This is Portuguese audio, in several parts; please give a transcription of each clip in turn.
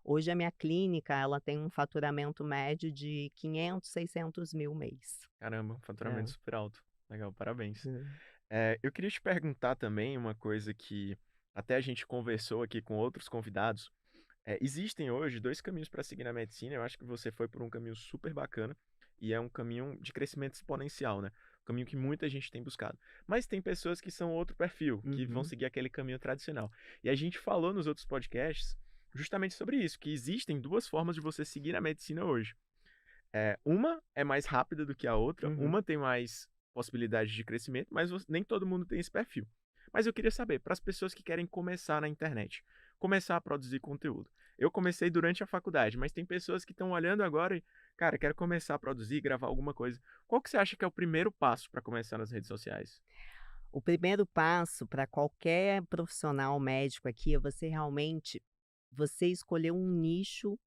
Hoje a minha clínica, ela tem um faturamento médio de 500, 600 mil mês. Caramba, faturamento É. super alto. Legal, parabéns. Hum. Eu queria te perguntar também uma coisa que até a gente conversou aqui com outros convidados. Existem hoje 2 caminhos para seguir na medicina, eu acho que você foi por um caminho super bacana, e é um caminho de crescimento exponencial, né, um caminho que muita gente tem buscado. Mas tem pessoas que são outro perfil, que vão Uhum. seguir aquele caminho tradicional. E a gente falou nos outros podcasts justamente sobre isso, que existem 2 formas de você seguir a medicina hoje. Uma é mais rápida do que a outra, Uhum. uma tem mais possibilidade de crescimento, mas nem todo mundo tem esse perfil. Mas eu queria saber, para as pessoas que querem começar na internet, começar a produzir conteúdo. Eu comecei durante a faculdade, mas tem pessoas que estão olhando agora e, cara, quero começar a produzir, gravar alguma coisa. Qual que você acha que é o primeiro passo para começar nas redes sociais? O primeiro passo para qualquer profissional médico aqui é você realmente você escolher um nicho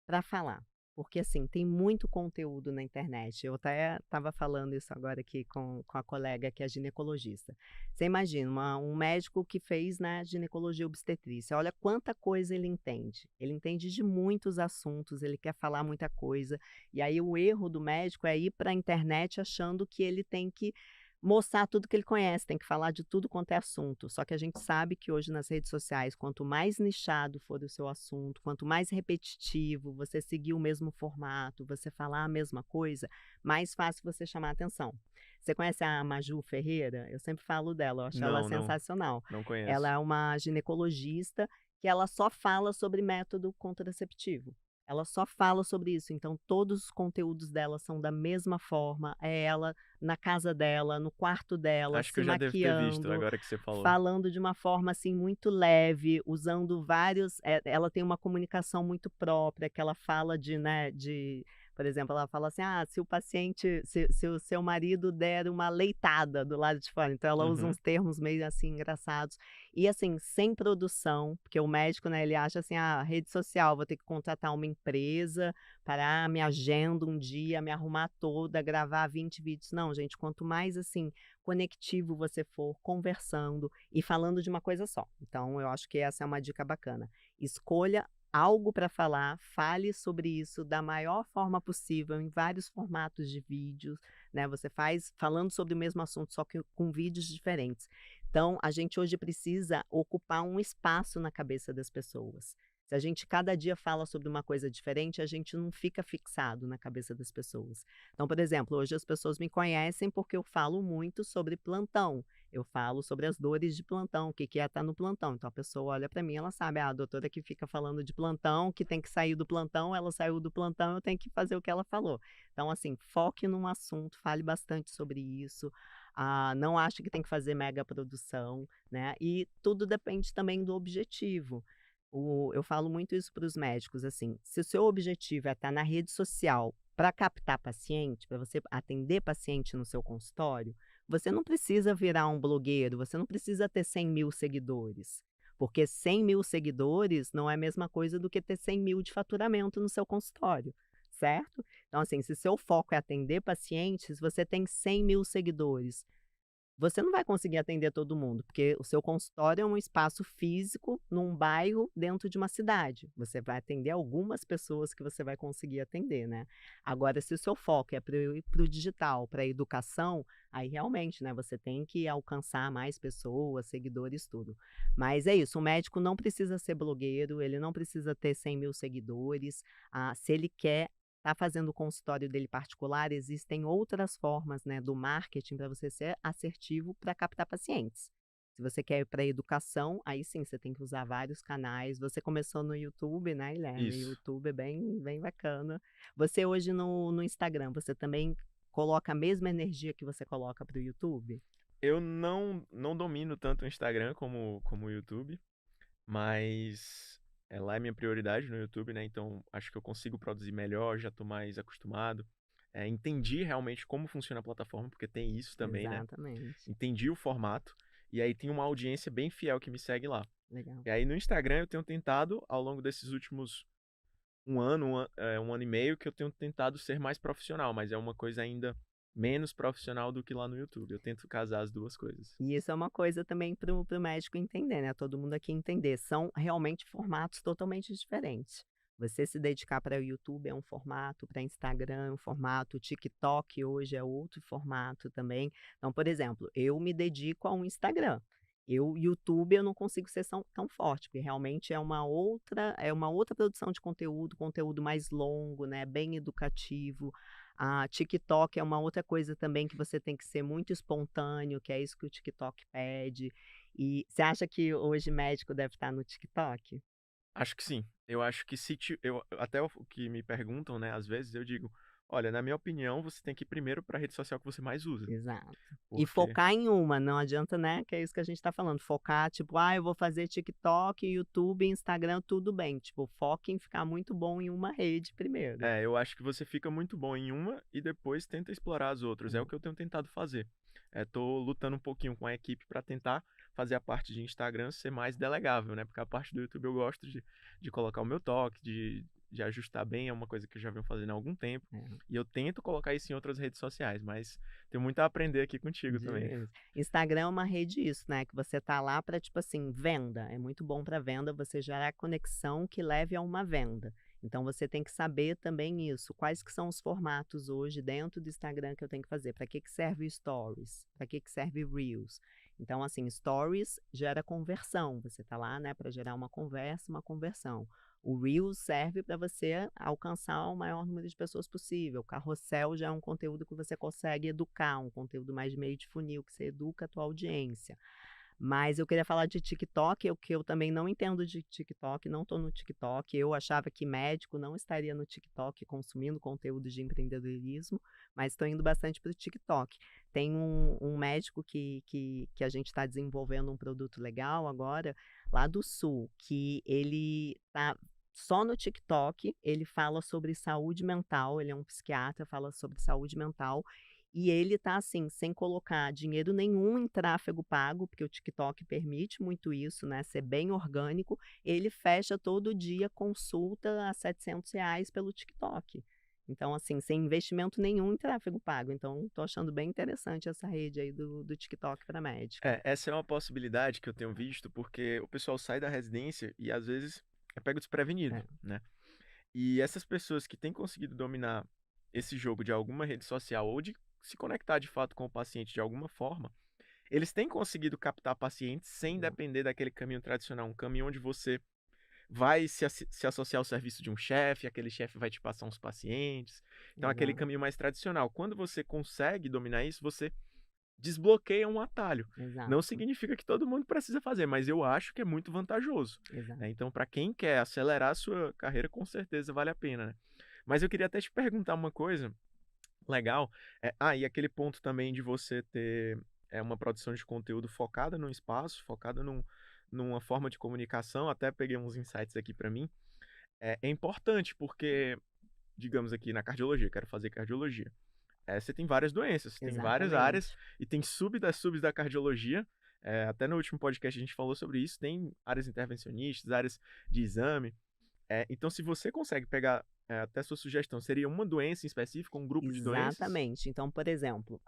para falar. Porque, assim, tem muito conteúdo na internet. Eu até estava falando isso agora aqui com a colega que é ginecologista. Você imagina, um médico que fez, né, ginecologia obstetrícia, olha quanta coisa ele entende. Ele entende de muitos assuntos, ele quer falar muita coisa. E aí o erro do médico é ir para a internet achando que ele tem que mostrar tudo que ele conhece, tem que falar de tudo quanto é assunto. Só que a gente sabe que hoje nas redes sociais, quanto mais nichado for o seu assunto, quanto mais repetitivo, você seguir o mesmo formato, você falar a mesma coisa, mais fácil você chamar a atenção. Você conhece a Maju Ferreira? Eu sempre falo dela, eu acho ela Não, não, sensacional. não Ela conheço. é uma ginecologista que ela só fala sobre método contraceptivo. Ela só fala sobre isso, então todos os conteúdos dela são da mesma forma, é ela na casa dela, no quarto dela, Acho que se eu já devo ter visto, maquiando, agora que você falou. falando de uma forma, assim, muito leve, usando vários ela tem uma comunicação muito própria, que ela fala de, né, de por exemplo, ela fala assim: "Ah, se o paciente se o seu marido der uma leitada do lado de fora", então ela usa uns Uhum. termos meio, assim, engraçados. E, assim, sem produção, porque o médico, né, ele acha assim: "Ah, rede social, vou ter que contratar uma empresa para minha agenda um dia, me arrumar toda, gravar 20 vídeos". Não, gente, quanto mais, assim, conectivo você for, conversando e falando de uma coisa só. Então eu acho que essa é uma dica bacana. Escolha algo para falar, fale sobre isso da maior forma possível, em vários formatos de vídeos, né, você faz falando sobre o mesmo assunto, só que com vídeos diferentes. Então, a gente hoje precisa ocupar um espaço na cabeça das pessoas. Se a gente cada dia fala sobre uma coisa diferente, a gente não fica fixado na cabeça das pessoas. Então, por exemplo, hoje as pessoas me conhecem porque eu falo muito sobre plantão. Eu falo sobre as dores de plantão, o que que é estar no plantão. Então a pessoa olha para mim, ela sabe, ah, a doutora que fica falando de plantão, que tem que sair do plantão, ela saiu do plantão, eu tenho que fazer o que ela falou. Então, assim, foque num assunto, fale bastante sobre isso. Não ache que tem que fazer mega produção, né? E tudo depende também do objetivo. Eu falo muito isso para os médicos, assim, se o seu objetivo é estar na rede social para captar paciente, para você atender paciente no seu consultório, você não precisa virar um blogueiro, você não precisa ter 100 mil seguidores, porque 100 mil seguidores não é a mesma coisa do que ter 100 mil de faturamento no seu consultório, certo? Então, assim, se seu foco é atender pacientes, você tem 100 mil seguidores. Você não vai conseguir atender todo mundo, porque o seu consultório é um espaço físico num bairro dentro de uma cidade. Você vai atender algumas pessoas que você vai conseguir atender, né. Agora, se o seu foco é para ir para o digital, para a educação, aí realmente, né, você tem que alcançar mais pessoas, seguidores, tudo. Mas é isso, o médico não precisa ser blogueiro, ele não precisa ter 100 mil seguidores. Se ele quer está fazendo o consultório dele particular, existem outras formas, né, do marketing para você ser assertivo para captar pacientes. Se você quer ir para educação, aí sim você tem que usar vários canais. Você começou no YouTube, né, Guilherme? Isso. YouTube é bem bacana. Você hoje no Instagram, você também coloca a mesma energia que você coloca para o YouTube? Eu não domino tanto o Instagram como o YouTube. Mas, lá é minha prioridade no YouTube, né, então acho que eu consigo produzir melhor, já tô mais acostumado. Entendi realmente como funciona a plataforma, porque tem isso também, né. Exatamente. Entendi o formato, e aí tem uma audiência bem fiel que me segue lá. Legal. E aí no Instagram eu tenho tentado, ao longo desses últimos um ano, 1 ano e meio, que eu tenho tentado ser mais profissional, mas é uma coisa ainda menos profissional do que lá no YouTube. Eu tento casar as 2 coisas. E isso é uma coisa também para o médico entender, né, todo mundo aqui entender, são realmente formatos totalmente diferentes. Você se dedicar para o YouTube é um formato, para Instagram é um formato, o TikTok hoje é outro formato também. Então, por exemplo, eu me dedico ao Instagram. YouTube eu não consigo ser tão forte, porque realmente é uma outra produção de conteúdo, conteúdo mais longo, né, bem educativo. A TikTok é uma outra coisa também que você tem que ser muito espontâneo, que é isso que o TikTok pede. E você acha que hoje médico deve estar no TikTok? Acho que sim. Eu acho que se ti eu até o que me perguntam, né, às vezes eu digo: "Olha, na minha opinião, você tem que ir primeiro para a rede social que você mais usa", Exato. E porque focar em uma, não adianta, né, que é isso que a gente está falando, focar, tipo: "Ah, eu vou fazer TikTok, YouTube, Instagram", tudo bem, tipo, foque em ficar muito bom em uma rede primeiro. eu acho que você fica muito bom em uma e depois tenta explorar as outras. É o que eu tenho tentado fazer. Tô lutando um pouquinho com a equipe para tentar fazer a parte de Instagram ser mais delegável, né, porque a parte do YouTube eu gosto de colocar o meu toque, de ajustar bem, é uma coisa que eu já venho fazendo há algum tempo, É, é. e eu tento colocar isso em outras redes sociais, mas tenho muito a aprender aqui contigo também. De Instagram é uma rede isso, né, que você tá lá para tipo assim, venda, é muito bom para venda você gerar conexão que leve a uma venda. Então você tem que saber também isso, quais que são os formatos hoje dentro do Instagram que eu tenho que fazer, para que que serve o Stories, para que que serve Reels. Então assim, Stories gera conversão, você tá lá, né, para gerar uma conversa, uma conversão. O Reels serve para você alcançar o maior número de pessoas possível. O carrossel já é um conteúdo que você consegue educar, um conteúdo mais de meio de funil, que você educa a tua audiência. Mas eu queria falar de TikTok, o que eu também não entendo de TikTok, não estou no TikTok. Eu achava que médico não estaria no TikTok consumindo conteúdo de empreendedorismo, mas estou indo bastante para o TikTok. Tem um médico que a gente está desenvolvendo um produto legal agora, lá do Sul, que ele está só no TikTok, ele fala sobre saúde mental, ele é um psiquiatra, fala sobre saúde mental e ele tá, assim, sem colocar dinheiro nenhum em tráfego pago, porque o TikTok permite muito isso, né, ser bem orgânico, ele fecha todo dia consulta a R$ 700 pelo TikTok. Então, assim, sem investimento nenhum em tráfego pago. Então, tô achando bem interessante essa rede aí do TikTok para médico. Essa é uma possibilidade que eu tenho visto, porque o pessoal sai da residência e às vezes é pego desprevenido, É, né. E essas pessoas que têm conseguido dominar esse jogo de alguma rede social ou de se conectar de fato com o paciente de alguma forma, eles têm conseguido captar pacientes sem exato, depender daquele caminho tradicional, um caminho onde você vai se associar ao serviço de um chefe, aquele chefe vai te passar uns pacientes. Então aquele exato, caminho mais tradicional. Quando você consegue dominar isso, você desbloqueia um atalho. Não exato, significa que todo mundo precisa fazer, mas eu acho que é muito vantajoso, exato. né. Então para quem quer acelerar a sua carreira, com certeza vale a pena, né. Mas eu queria até te perguntar uma coisa legal, e aquele ponto também de você ter, uma produção de conteúdo focada num espaço, focada numa forma de comunicação, até peguei uns insights aqui para mim. É importante porque, digamos aqui na cardiologia, quero fazer cardiologia. Você tem várias doenças, tem várias áreas Exatamente. e tem subs da cardiologia. Até no último podcast a gente falou sobre isso. Tem áreas intervencionistas, áreas de exame. Então, se você consegue pegar, até sua sugestão, seria uma doença em específico, um grupo de doenças? Exatamente. Então, por exemplo,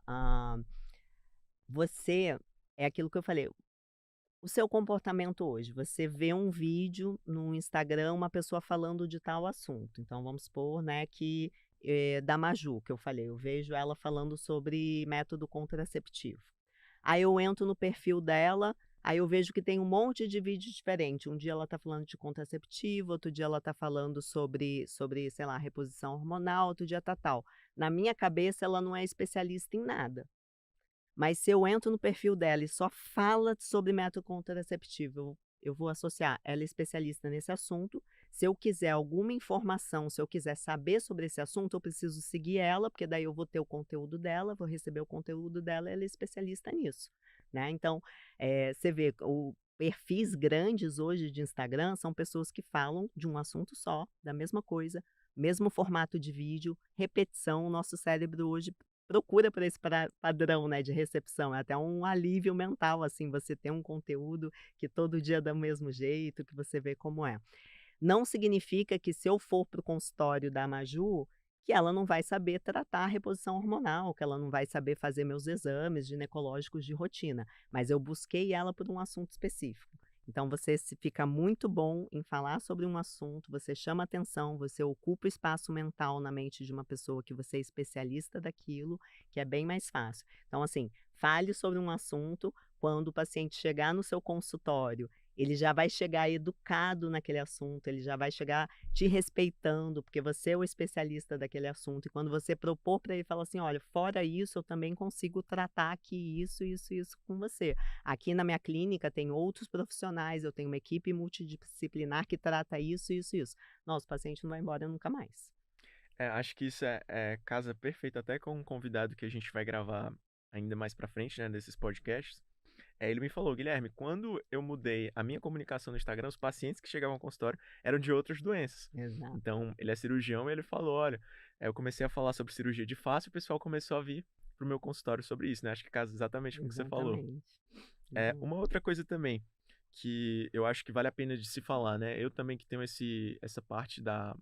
você é aquilo que eu falei. O seu comportamento hoje, você vê um vídeo no Instagram, uma pessoa falando de tal assunto. Então, vamos supor, né, que da Maju, que eu falei, eu vejo ela falando sobre método contraceptivo. Aí eu entro no perfil dela, aí eu vejo que tem um monte de vídeo diferente. Um dia ela está falando de contraceptivo, outro dia ela está falando sobre, sei lá, reposição hormonal, outro dia tá tal. Na minha cabeça, ela não é especialista em nada. Mas se eu entro no perfil dela e só fala sobre método contraceptivo, eu vou associar, ela é especialista nesse assunto. Se eu quiser alguma informação, se eu quiser saber sobre esse assunto, eu preciso seguir ela, porque daí eu vou ter o conteúdo dela, vou receber o conteúdo dela, ela é especialista nisso, né. Então, você vê, o perfis grandes hoje de Instagram são pessoas que falam de um assunto só, da mesma coisa, mesmo formato de vídeo, repetição. O nosso cérebro hoje procura por esse padrão, né, de recepção, é até um alívio mental, assim, você ter um conteúdo que todo dia é do mesmo jeito, que você vê como é. Não significa que se eu for para o consultório da Maju, que ela não vai saber tratar a reposição hormonal, que ela não vai saber fazer meus exames ginecológicos de rotina, mas eu busquei ela por um assunto específico. Então você se fica muito bom em falar sobre um assunto, você chama atenção, você ocupa espaço mental na mente de uma pessoa que você é especialista daquilo, que é bem mais fácil. Então, assim, fale sobre um assunto, quando o paciente chegar no seu consultório, ele já vai chegar educado naquele assunto, ele já vai chegar te respeitando, porque você é o especialista daquele assunto. E quando você propor para ele, fala assim: olha, fora isso, eu também consigo tratar aqui isso com você. Aqui na minha clínica tem outros profissionais, eu tenho uma equipe multidisciplinar que trata isso. Nosso paciente não vai embora nunca mais. Acho que isso casa perfeito até com um convidado que a gente vai gravar ainda mais pra frente, né, desses podcasts. Ele me falou: "Guilherme, quando eu mudei a minha comunicação no Instagram, os pacientes que chegavam ao consultório eram de outras doenças". Exato, Então, ele é cirurgião e ele falou: "Olha, eu comecei a falar sobre cirurgia de face e o pessoal começou a vir pro meu consultório sobre isso", né, acho que casa exatamente com o que você falou. exatamente. Exato. Uma outra coisa também, que eu acho que vale a pena de se falar, né, eu também que tenho essa parte da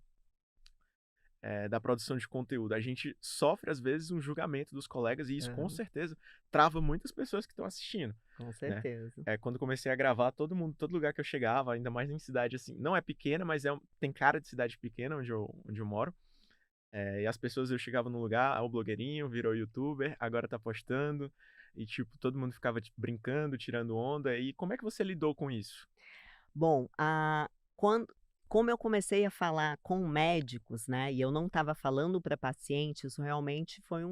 produção de conteúdo. A gente sofre, às vezes, um julgamento dos colegas e isso, com Aham, certeza, trava muitas pessoas que estão assistindo, com né. certeza. Quando comecei a gravar, todo lugar que eu chegava, ainda mais em cidade, assim, não é pequena, mas tem cara de cidade pequena onde eu moro, e as pessoas eu chegava no lugar, o blogueirinho, virou youtuber, agora tá postando, e tipo, todo mundo ficava, tipo, brincando, tirando onda, e como é que você lidou com isso? Bom, quando como eu comecei a falar com médicos, né, e eu não estava falando para pacientes, isso realmente foi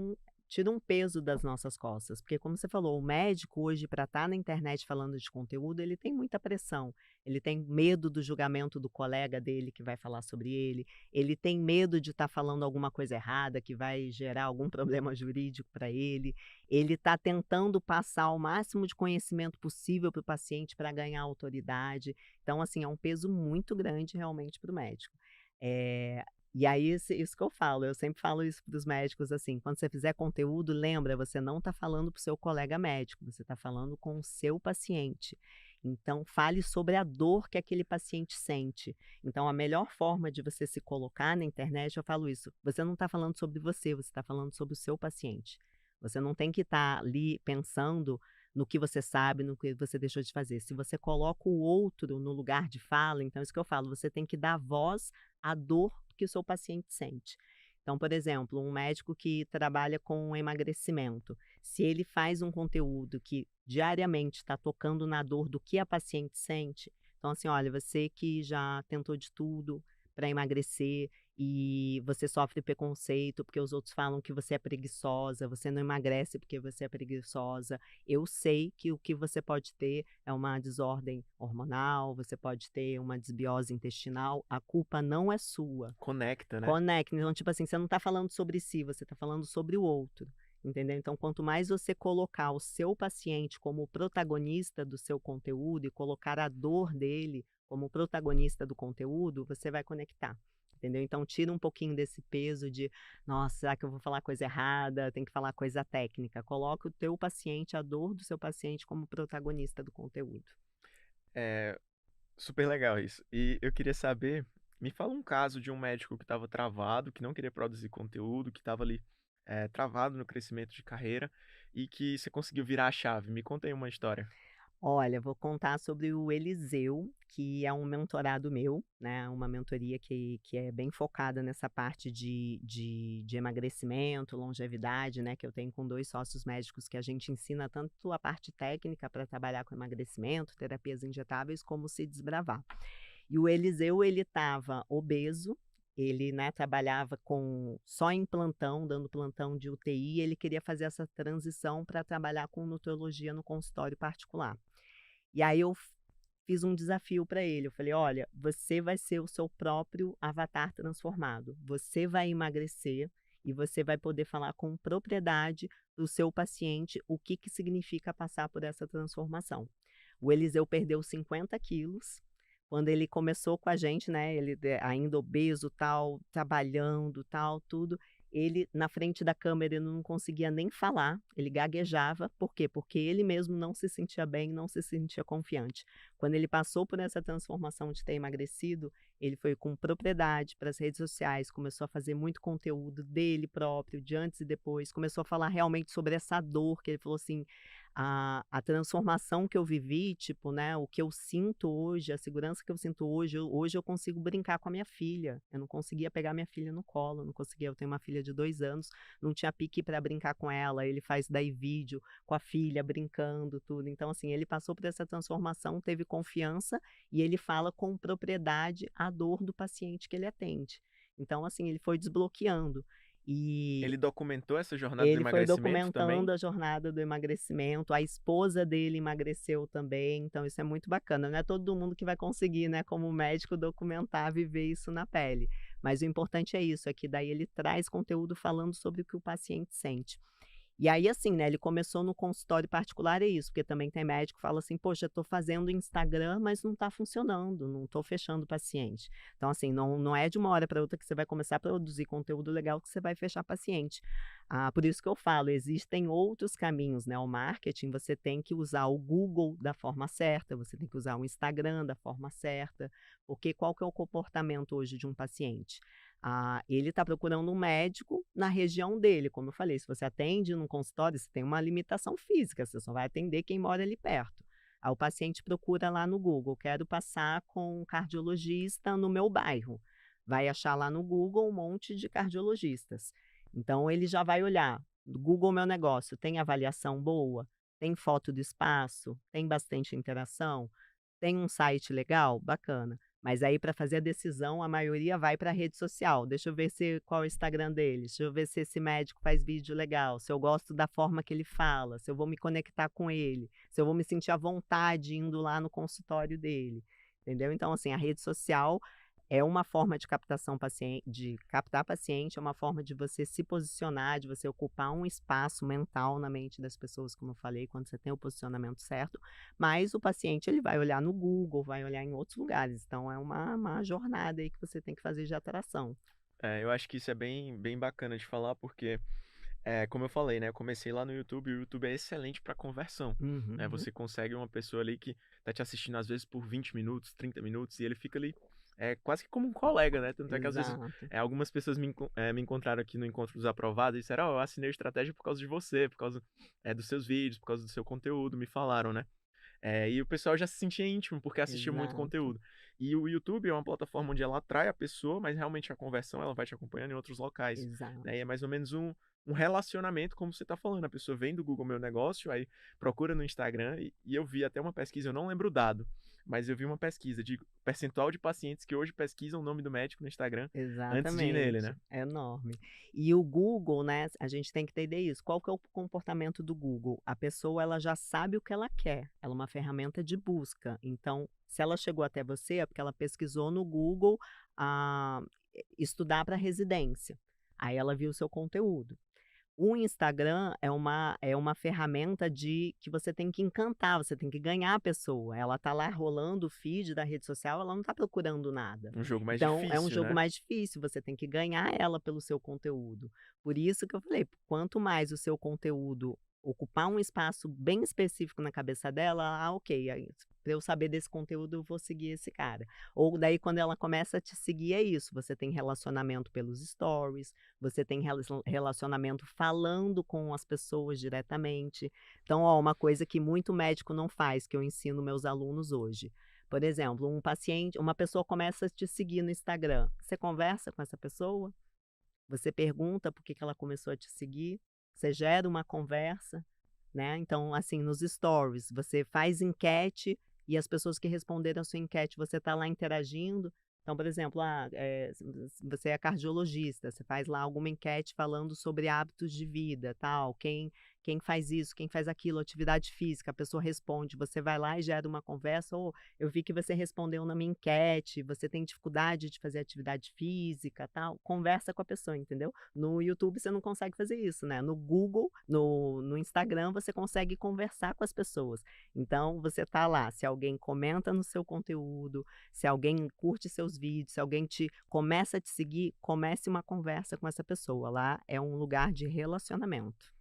tira um peso das nossas costas, porque como você falou, o médico hoje para estar na internet falando de conteúdo, ele tem muita pressão, ele tem medo do julgamento do colega dele que vai falar sobre ele tem medo de estar falando alguma coisa errada que vai gerar algum problema jurídico para ele está tentando passar o máximo de conhecimento possível para o paciente para ganhar autoridade. Então, assim, é um peso muito grande realmente para o médico. Eh, e aí isso que eu sempre falo isso para os médicos, assim, quando você fizer conteúdo, lembra, você não está falando para o seu colega médico, você está falando com o seu paciente. Então, fale sobre a dor que aquele paciente sente. Então, a melhor forma de você se colocar na internet, eu falo isso, você não está falando sobre você está falando sobre o seu paciente. Você não tem que estar ali pensando no que você sabe, no que você deixou de fazer. Se você coloca o outro no lugar de fala, então é isso que eu falo, você tem que dar voz à dor que o seu paciente sente. Então, por exemplo, um médico que trabalha com emagrecimento, se ele faz um conteúdo que diariamente está tocando na dor do que a paciente sente, então assim, olha, você que já tentou de tudo para emagrecer e você sofre preconceito porque os outros falam que você é preguiçosa, você não emagrece porque você é preguiçosa. Eu sei que o que você pode ter é uma desordem hormonal, você pode ter uma desbiose intestinal, a culpa não é sua. Conecta, né? Conecta, então, tipo assim, você não está falando sobre si, você está falando sobre o outro, entendeu? Então, quanto mais você colocar o seu paciente como protagonista do seu conteúdo e colocar a dor dele como protagonista do conteúdo, você vai conectar, entendeu? Então, tira um pouquinho desse peso de, nossa, será que eu vou falar coisa errada? Tem que falar coisa técnica. Coloca o teu paciente, a dor do seu paciente como protagonista do conteúdo. É super legal isso. E eu queria saber, me fala um caso de um médico que estava travado, que não queria produzir conteúdo, que estava ali, travado no crescimento de carreira e que você conseguiu virar a chave. Me conta aí uma história. Olha, vou contar sobre o Eliseu, que é um mentorado meu, né, uma mentoria que é bem focada nessa parte de emagrecimento, longevidade, né, que eu tenho com 2 sócios médicos que a gente ensina tanto a parte técnica para trabalhar com emagrecimento, terapias injetáveis, como se desbravar. E o Eliseu, ele estava obeso, ele, né, trabalhava só em plantão, dando plantão de UTI, ele queria fazer essa transição para trabalhar com nutrologia no consultório particular. E aí eu fiz um desafio para ele, eu falei: "Olha, você vai ser o seu próprio avatar transformado, você vai emagrecer e você vai poder falar com propriedade para o seu paciente o que que significa passar por essa transformação". O Eliseu perdeu 50 quilos, quando ele começou com a gente, né, ele ainda obeso, tal, trabalhando, tal, tudo, ele na frente da câmera ele não conseguia nem falar, ele gaguejava, por quê? Porque ele mesmo não se sentia bem, não se sentia confiante. Quando ele passou por essa transformação de ter emagrecido, ele foi com propriedade para as redes sociais, começou a fazer muito conteúdo dele próprio, de antes e depois, começou a falar realmente sobre essa dor, que ele falou assim: A transformação que eu vivi, tipo, né, o que eu sinto hoje, a segurança que eu sinto hoje, hoje eu consigo brincar com a minha filha. Eu não conseguia pegar minha filha no colo, não conseguia. Eu tenho uma filha de 2 anos, não tinha pique para brincar com ela. Ele faz daí vídeo com a filha brincando, tudo. Então, assim, ele passou por essa transformação, teve confiança e ele fala com propriedade a dor do paciente que ele atende. Então, assim, ele foi desbloqueando. E Ele documentou essa jornada do ele foi emagrecimento também? documentando a jornada do emagrecimento, a esposa dele emagreceu também, então isso é muito bacana. Não é todo mundo que vai conseguir, né, como médico, documentar, viver isso na pele. Mas o importante é isso, é que daí ele traz conteúdo falando sobre o que o paciente sente. E aí, assim, né, ele começou no consultório particular, é isso, porque também tem médico que fala assim: "Poxa, estou fazendo Instagram, mas não está funcionando, não estou fechando paciente". Então, assim, não é de uma hora para outra que você vai começar a produzir conteúdo legal que você vai fechar paciente. Por isso que eu falo, existem outros caminhos, né, o marketing, você tem que usar o Google da forma certa, você tem que usar o Instagram da forma certa, porque qual que é o comportamento hoje de um paciente? Ele está procurando um médico na região dele, como eu falei, se você atende num consultório, você tem uma limitação física, você só vai atender quem mora ali perto. Aí o paciente procura lá no Google: "Quero passar com um cardiologista no meu bairro". Vai achar lá no Google um monte de cardiologistas. Então ele já vai olhar, no Google Meu Negócio, tem avaliação boa? Tem foto do espaço? Tem bastante interação? Tem um site legal? Bacana. Mas aí para fazer a decisão, a maioria vai para a rede social. Deixa eu ver qual é o Instagram dele, deixa eu ver se esse médico faz vídeo legal, se eu gosto da forma que ele fala, se eu vou me conectar com ele, se eu vou me sentir à vontade indo lá no consultório dele, entendeu? Então, assim, a rede social é uma forma de captação de captar paciente, é uma forma de você se posicionar, de você ocupar um espaço mental na mente das pessoas, como eu falei, quando você tem o posicionamento certo, mas o paciente ele vai olhar no Google, vai olhar em outros lugares, então é uma jornada aí que você tem que fazer de atração. É, eu acho que isso é bem bacana de falar, porque, como eu falei, né, eu comecei lá no YouTube, e o YouTube é excelente para conversão, né, Uhum, você consegue uma pessoa ali que tá te assistindo às vezes por 20 minutos, 30 minutos, e ele fica ali, quase que como um colega, né, tanto é que às vezes, exato, algumas pessoas me encontraram aqui no Encontro dos Aprovados e disseram: "Ó, eu assinei o Estratégia por causa de você, por causa, dos seus vídeos, por causa do seu conteúdo", me falaram, né. E o pessoal já se sentia íntimo, porque assistia muito exato, conteúdo. E o YouTube é uma plataforma onde ela atrai a pessoa, mas realmente a conversão ela vai te acompanhando em outros locais, né, e exato. é mais ou menos um relacionamento, como você está falando, a pessoa vem do Google Meu Negócio, aí procura no Instagram, e eu vi até uma pesquisa, eu não lembro o dado, mas eu vi uma pesquisa de percentual de pacientes que hoje pesquisam o nome do médico no Instagram antes de ir nele, Exatamente, né. é enorme. E o Google, né, a gente tem que entender isso, qual que é o comportamento do Google? A pessoa ela já sabe o que ela quer, ela é uma ferramenta de busca, então se ela chegou até você é porque ela pesquisou no Google, estudar para residência, aí ela viu o seu conteúdo. O Instagram é uma ferramenta de que você tem que encantar, você tem que ganhar a pessoa. Ela tá lá rolando o feed da rede social, ela não tá procurando nada. Um jogo mais Então é um difícil, jogo né. mais difícil, você tem que ganhar ela pelo seu conteúdo. Por isso que eu falei, quanto mais o seu conteúdo ocupar um espaço bem específico na cabeça dela, ok, para eu saber desse conteúdo eu vou seguir esse cara. Ou daí quando ela começa a te seguir é isso, você tem relacionamento pelos stories, você tem relacionamento falando com as pessoas diretamente. Então, ó, uma coisa que muito médico não faz, que eu ensino meus alunos hoje. Por exemplo, uma pessoa começa a te seguir no Instagram. Você conversa com essa pessoa? Você pergunta por que que ela começou a te seguir? Você gera uma conversa, né? Então, assim, nos stories, você faz enquete e as pessoas que responderam a sua enquete, você está lá interagindo. Então, por exemplo, você é cardiologista, você faz lá alguma enquete falando sobre hábitos de vida, tal, quem faz isso, quem faz aquilo, atividade física, a pessoa responde, você vai lá e gera uma conversa, ou eu vi que você respondeu na minha enquete, você tem dificuldade de fazer atividade física, tal, conversa com a pessoa, entendeu? No YouTube você não consegue fazer isso, né? No Google, no Instagram, você consegue conversar com as pessoas. Então, você tá lá, se alguém comenta no seu conteúdo, se alguém curte seus vídeos, se alguém começa a te seguir, comece uma conversa com essa pessoa. Lá é um lugar de relacionamento.